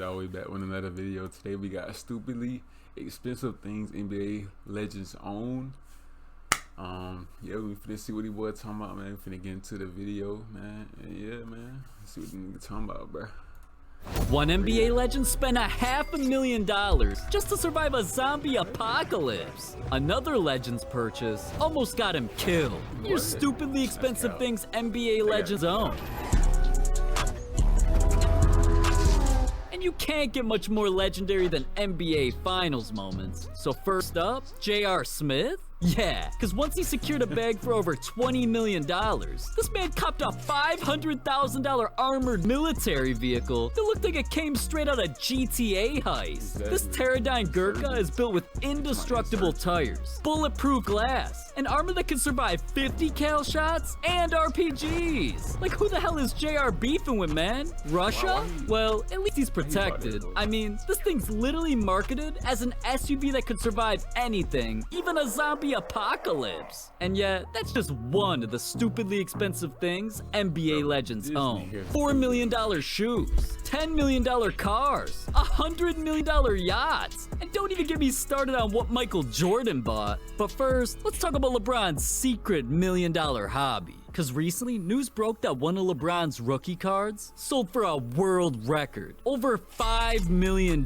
y'all way back with another video. Today we got stupidly expensive things NBA legends own. Yeah, we finna see what he boy talking about, man. We finna get into the video, man. And yeah, man. Let's see what the nigga talking about, bro. One NBA legend spent $500,000 just to survive a zombie apocalypse. Another legend's purchase almost got him killed. Your stupidly expensive things NBA legends own. And you can't get much more legendary than NBA Finals moments. So first up, J.R. Smith? Yeah, because once he secured a bag for over $20 million, this man copped a $500,000 armored military vehicle that looked like it came straight out of GTA heist. This Teradyne Gurkha is built with indestructible tires, bulletproof glass, an armor that can survive 50 cal shots, and RPGs. Like, who the hell is JR beefing with, man? Russia? Well, at least he's protected. I mean, this thing's literally marketed as an SUV that could survive anything, even a zombie apocalypse. And yet, that's just one of the stupidly expensive things NBA legends own. $4 million shoes, $10 million cars, $100 million yachts, and don't even get me started on what Michael Jordan bought. But first, let's talk about LeBron's secret $1 million hobby. Because recently, news broke that one of LeBron's rookie cards sold for a world record, over $5 million.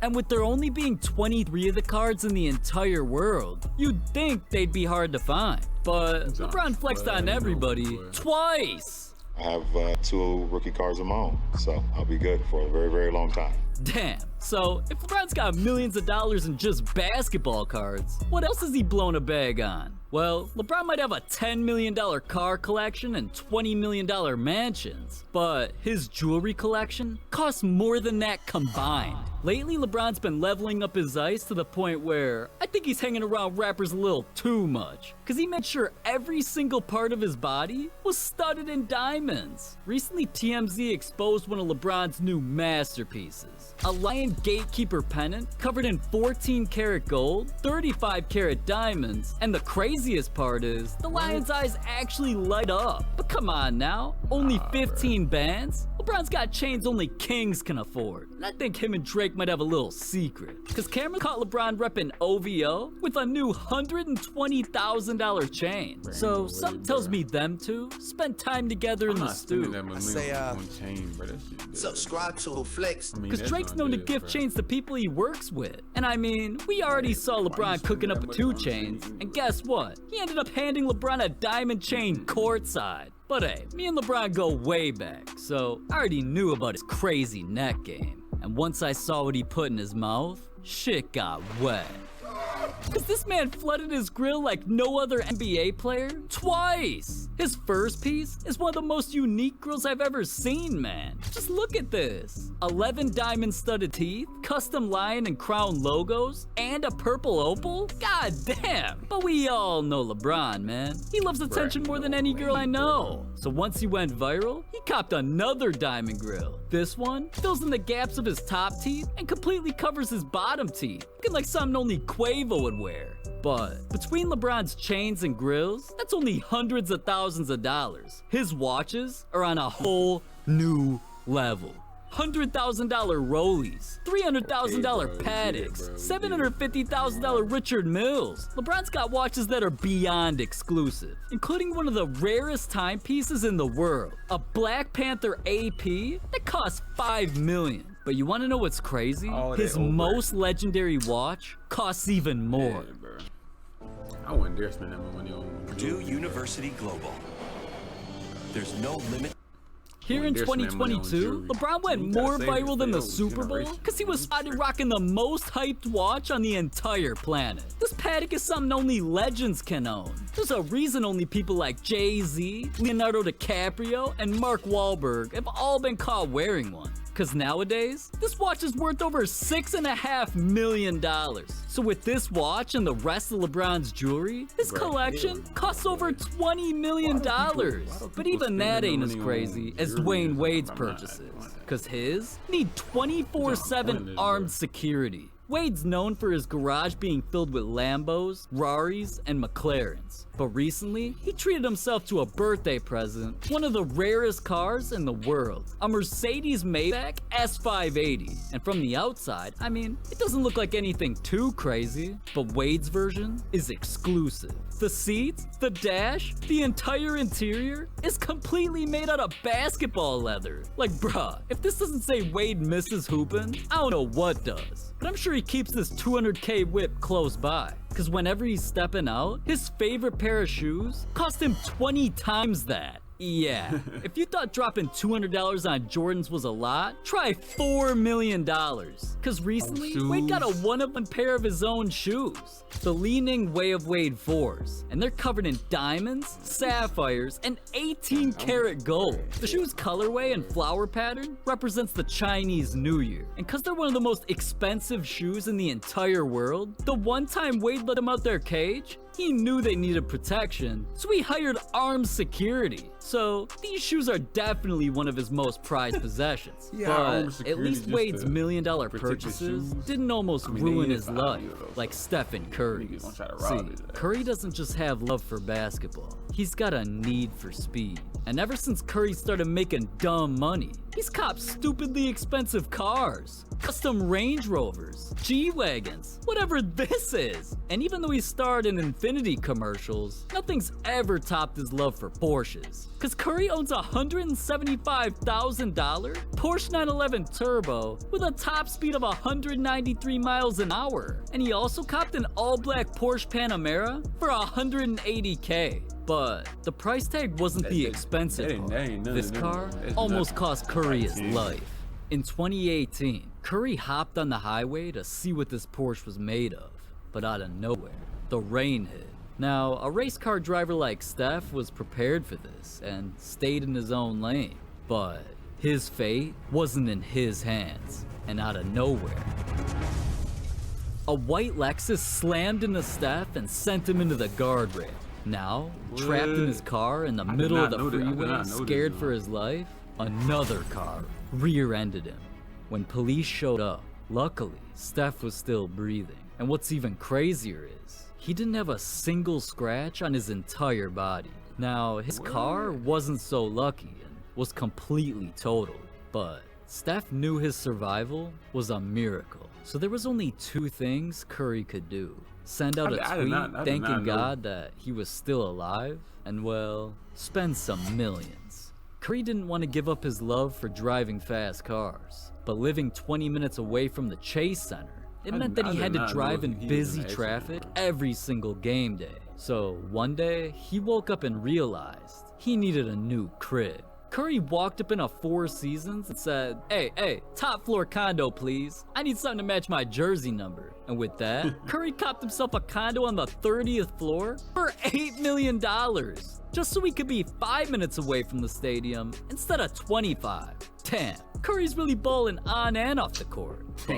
And with there only being 23 of the cards in the entire world, you'd think they'd be hard to find. But LeBron flexed on everybody twice. I have 2 rookie cards of my own, so I'll be good for a very, very long time. Damn. So, if LeBron's got millions of dollars in just basketball cards, what else has he blown a bag on? Well, LeBron might have a $10 million car collection and $20 million mansions, but his jewelry collection costs more than that combined. Lately, LeBron's been leveling up his ice to the point where I think he's hanging around rappers a little too much, because he made sure every single part of his body was studded in diamonds. Recently, TMZ exposed one of LeBron's new masterpieces, a Lion Gatekeeper pennant covered in 14 karat gold, 35 karat diamonds, and the craziest part is, the lion's eyes actually light up. But come on now, only 15 bands? LeBron's got chains only kings can afford. And I think him and Drake might have a little secret. Cause Cameron caught LeBron repping OVO with a new $120,000 chain. So something tells me them two spent time together in the stew. Subscribe to Flex. Cause Drake's known to gift chains to people he works with. And I mean, we already saw LeBron cooking up 2 chains. And guess what? He ended up handing LeBron a diamond chain courtside. But hey, me and LeBron go way back, so I already knew about his crazy neck game. And once I saw what he put in his mouth, shit got wet. Cause this man flooded his grill like no other NBA player twice. His first piece is one of the most unique grills I've ever seen, man. Just look at this. 11 diamond studded teeth, custom lion and crown logos, and a purple opal? God damn. But we all know LeBron, man. He loves attention more than any girl I know. So once he went viral, he copped another diamond grill. This one fills in the gaps of his top teeth and completely covers his bottom teeth, looking like something only Quavo would wear. But between LeBron's chains and grills, that's only hundreds of thousands of dollars. His watches are on a whole new level. $100,000 Rollies, $300,000 Patek's, $750,000 Richard Milles. LeBron's got watches that are beyond exclusive, including one of the rarest timepieces in the world, a Black Panther AP that costs $5 million. But you want to know what's crazy? His most legendary watch costs even more. Yeah, I wouldn't dare spend that money on Purdue University Global. There's no limit. Here in 2022, LeBron went more viral than the Super Bowl because he was spotted rocking the most hyped watch on the entire planet. This Patek is something only legends can own. There's a reason only people like Jay-Z, Leonardo DiCaprio, and Mark Wahlberg have all been caught wearing one. Cause nowadays, this watch is worth over $6.5 million. So with this watch and the rest of LeBron's jewelry, his collection costs over $20 million. But even that ain't as crazy as Dwayne Wade's purchases. Cause his need 24/7 armed security. Wade's known for his garage being filled with Lambos, Raris, and McLarens. But recently, he treated himself to a birthday present, one of the rarest cars in the world, a Mercedes Maybach S580. And from the outside, I mean, it doesn't look like anything too crazy, but Wade's version is exclusive. The seats, the dash, the entire interior is completely made out of basketball leather. Like, bruh, if this doesn't say Wade misses hoopin', I don't know what does. But I'm sure he keeps this 200K whip close by, cause whenever he's stepping out, his favorite pair of shoes cost him 20 times that. Yeah, if you thought dropping $200 on Jordans was a lot, try $4 million. Cause recently, Wade got a one-of-one pair of his own shoes. The Li Ning Way of Wade 4s, and they're covered in diamonds, sapphires, and 18 karat gold. The shoe's colorway and flower pattern represents the Chinese New Year. And cause they're one of the most expensive shoes in the entire world, the one time Wade let them out their cage, he knew they needed protection, so he hired armed security. So these shoes are definitely one of his most prized possessions. But at least Wade's $1 million purchases didn't almost ruin his life like Stephen Curry's. See, Curry doesn't just have love for basketball, he's got a need for speed. And ever since Curry started making dumb money, he's copped stupidly expensive cars, custom Range Rovers, G-Wagons, whatever this is. And even though he starred in Infinity commercials, nothing's ever topped his love for Porsches. Cause Curry owns a $175,000 Porsche 911 Turbo with a top speed of 193 miles an hour. And he also copped an all-black Porsche Panamera for $180K. But the price tag wasn't the expensive part. This car almost cost Curry his life. In 2018, Curry hopped on the highway to see what this Porsche was made of. But out of nowhere, the rain hit. Now, a race car driver like Steph was prepared for this and stayed in his own lane. But his fate wasn't in his hands. And out of nowhere, a white Lexus slammed into Steph and sent him into the guardrail. Now, trapped in his car in the middle of the freeway, scared for his life, another car rear-ended him. When police showed up, luckily, Steph was still breathing. And what's even crazier is, he didn't have a single scratch on his entire body. Now, his car wasn't so lucky and was completely totaled, but Steph knew his survival was a miracle. So there was only two things Curry could do. Send out a tweet thanking God that he was still alive, and well, spend some millions. Curry didn't want to give up his love for driving fast cars, but living 20 minutes away from the Chase Center, it meant that he had to drive in busy traffic every single game day. So one day, he woke up and realized he needed a new crib. Curry walked up in a Four Seasons and said, hey, top floor condo please. I need something to match my jersey number. And with that, Curry copped himself a condo on the 30th floor for $8 million. Just so he could be 5 minutes away from the stadium instead of 25. Damn, Curry's really balling on and off the court. But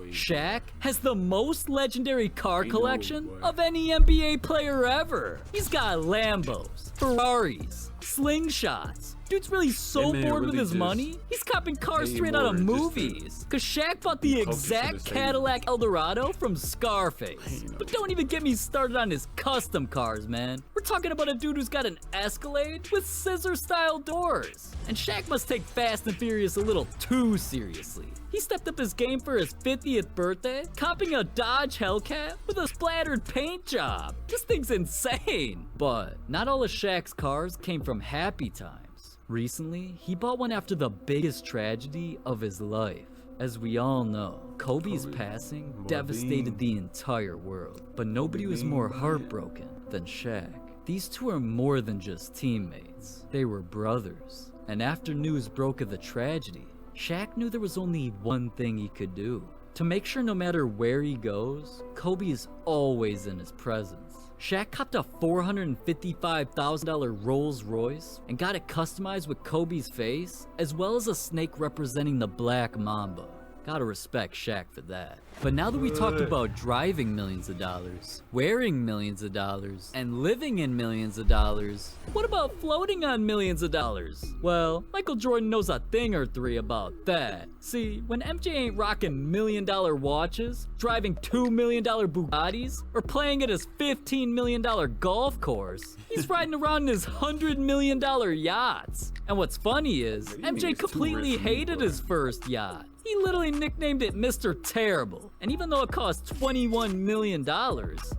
Shaq has the most legendary car collection of any NBA player ever. He's got Lambos, Ferraris, slingshots. Dude's really so bored with his money, he's copping cars straight out of movies. Cause Shaq bought the exact Cadillac Eldorado from Scarface. But don't even get me started on his custom cars, man. We're talking about a dude who's got an Escalade with scissor-style doors. And Shaq must take Fast and Furious a little too seriously. He stepped up his game for his 50th birthday, copping a Dodge Hellcat with a splattered paint job. This thing's insane. But not all of Shaq's cars came from happy times. Recently, he bought one after the biggest tragedy of his life. As we all know, Kobe's passing devastated the entire world, but nobody was more heartbroken than Shaq. These two are more than just teammates, they were brothers. And after news broke of the tragedy, Shaq knew there was only one thing he could do. To make sure no matter where he goes, Kobe is always in his presence. Shaq copped a $455,000 Rolls Royce and got it customized with Kobe's face, as well as a snake representing the Black Mamba. Gotta respect Shaq for that. But now that we talked about driving millions of dollars, wearing millions of dollars, and living in millions of dollars, what about floating on millions of dollars? Well, Michael Jordan knows a thing or three about that. See, when MJ ain't rocking $1 million watches, driving $2 million Bugattis, or playing at his $15 million golf course, he's riding around in his $100 million yachts. And what's funny is, MJ completely hated his first yacht. He literally nicknamed it Mr. Terrible, and even though it cost $21 million,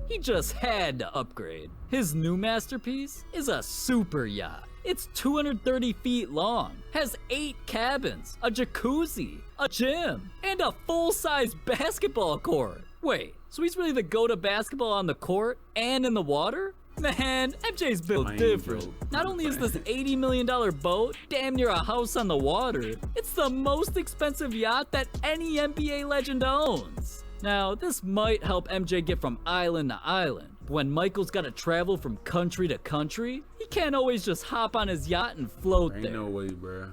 he just had to upgrade. His new masterpiece is a super yacht. It's 230 feet long, has 8 cabins, a jacuzzi, a gym, and a full-size basketball court. Wait, so he's really the GOAT of basketball on the court and in the water? Man, MJ's built different. Not only is this $80 million boat damn near a house on the water, it's the most expensive yacht that any NBA legend owns. Now, this might help MJ get from island to island, but when Michael's gotta travel from country to country, he can't always just hop on his yacht and float there. Ain't no way, bruh.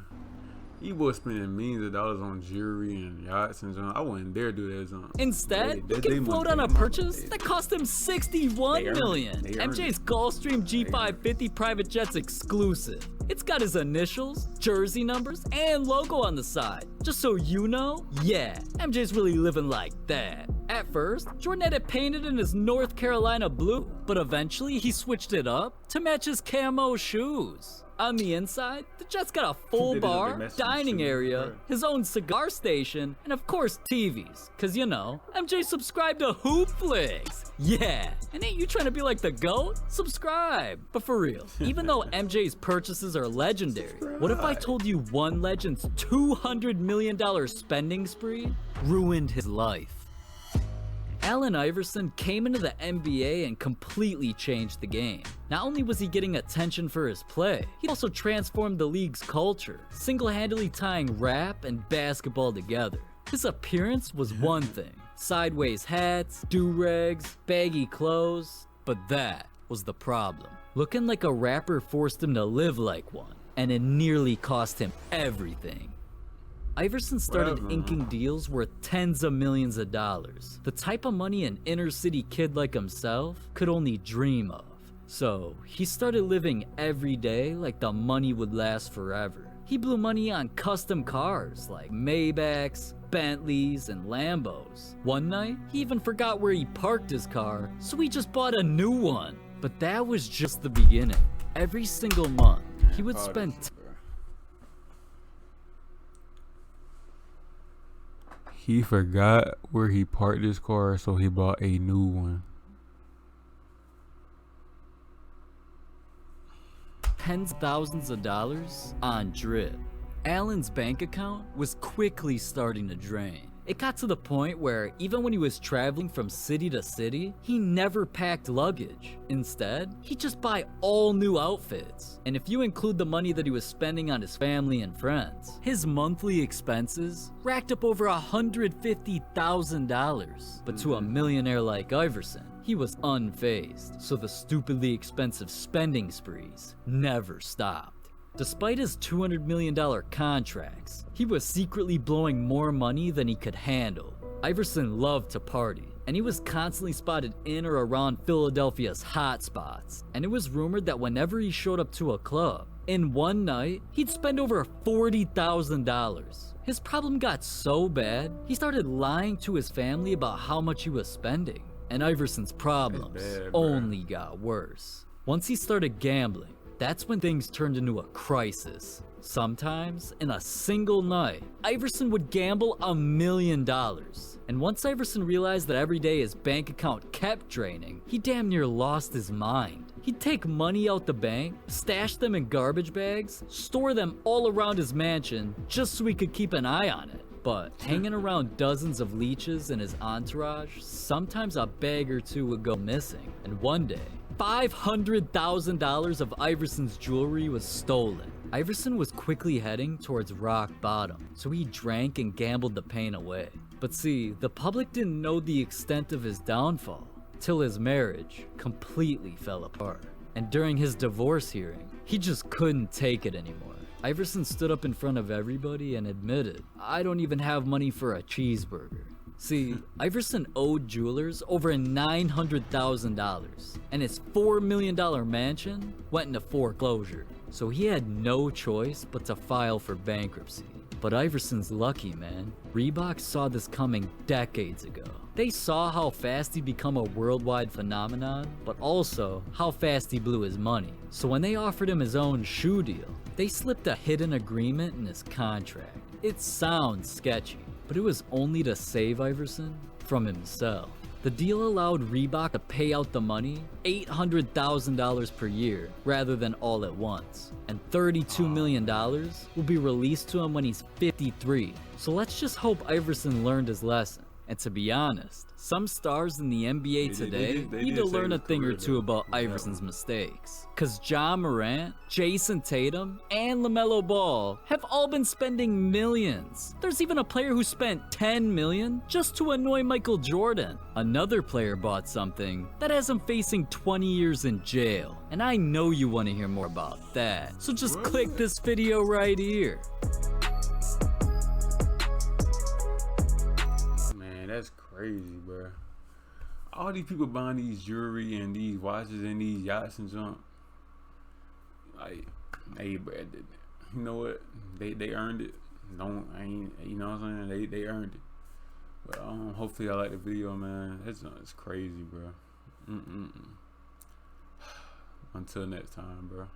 He was spending millions of dollars on jewelry and yachts and junk. I wouldn't dare do that. Instead, he can float on a purchase that cost him $61 million. MJ's Gulfstream G550 private jet's exclusive. It's got his initials, jersey numbers, and logo on the side. Just so you know, yeah, MJ's really living like that. At first, Jordan had it painted in his North Carolina blue, but eventually he switched it up to match his camo shoes. On the inside, the jet's got a full bar, dining area, his own cigar station, and of course TVs. Cause you know, MJ subscribed to Hoopflix. Yeah, and ain't you trying to be like the GOAT? Subscribe. But for real, even though MJ's purchases are legendary, what if I told you one legend's $200 million spending spree ruined his life? Allen Iverson came into the NBA and completely changed the game. Not only was he getting attention for his play, he also transformed the league's culture, single-handedly tying rap and basketball together. His appearance was one thing, sideways hats, do-rags, baggy clothes, but that was the problem. Looking like a rapper forced him to live like one, and it nearly cost him everything. Iverson started inking deals worth tens of millions of dollars, the type of money an inner city kid like himself could only dream of. So he started living every day like the money would last forever. He blew money on custom cars like Maybachs, Bentleys, and Lambos. One night, he even forgot where he parked his car, so he just bought a new one. But that was just the beginning. Every single month, he would spend He forgot where he parked his car, so he bought a new one. Tens of thousands of dollars on drip. Allen's bank account was quickly starting to drain. It got to the point where even when he was traveling from city to city, he never packed luggage. Instead, he'd just buy all new outfits. And if you include the money that he was spending on his family and friends, his monthly expenses racked up over $150,000. But to a millionaire like Iverson, he was unfazed, so the stupidly expensive spending sprees never stopped. Despite his $200 million contracts, he was secretly blowing more money than he could handle. Iverson loved to party, and he was constantly spotted in or around Philadelphia's hot spots. And it was rumored that whenever he showed up to a club, in one night, he'd spend over $40,000. His problem got so bad, he started lying to his family about how much he was spending. And Iverson's problems only got worse. Once he started gambling, that's when things turned into a crisis. Sometimes, in a single night, Iverson would gamble $1 million. And once Iverson realized that every day his bank account kept draining, he damn near lost his mind. He'd take money out the bank, stash them in garbage bags, store them all around his mansion just so he could keep an eye on it. But hanging around dozens of leeches in his entourage, sometimes a bag or two would go missing. And one day, $500,000 of Iverson's jewelry was stolen. Iverson was quickly heading towards rock bottom, so he drank and gambled the pain away. But see, the public didn't know the extent of his downfall till his marriage completely fell apart. And during his divorce hearing, he just couldn't take it anymore. Iverson stood up in front of everybody and admitted, "I don't even have money for a cheeseburger." See, Iverson owed jewelers over $900,000, and his $4 million mansion went into foreclosure. So he had no choice but to file for bankruptcy. But Iverson's lucky, man. Reebok saw this coming decades ago. They saw how fast he'd become a worldwide phenomenon, but also how fast he blew his money. So when they offered him his own shoe deal, they slipped a hidden agreement in his contract. It sounds sketchy, but it was only to save Iverson from himself. The deal allowed Reebok to pay out the money, $800,000 per year, rather than all at once. And $32 million will be released to him when he's 53. So let's just hope Iverson learned his lesson. And to be honest, some stars in the NBA today need to learn a thing or two about Iverson's mistakes. Cause Ja Morant, Jason Tatum, and LaMelo Ball have all been spending millions. There's even a player who spent $10 million just to annoy Michael Jordan. Another player bought something that has him facing 20 years in jail. And I know you want to hear more about that. So just click this video right here. That's crazy, bro. All these people buying these jewelry and these watches and these yachts and junk. Like, hey, bro, you know what? They earned it. You know what I'm saying? They earned it. But hopefully, I like the video, man. It's crazy, bro. Until next time, bro.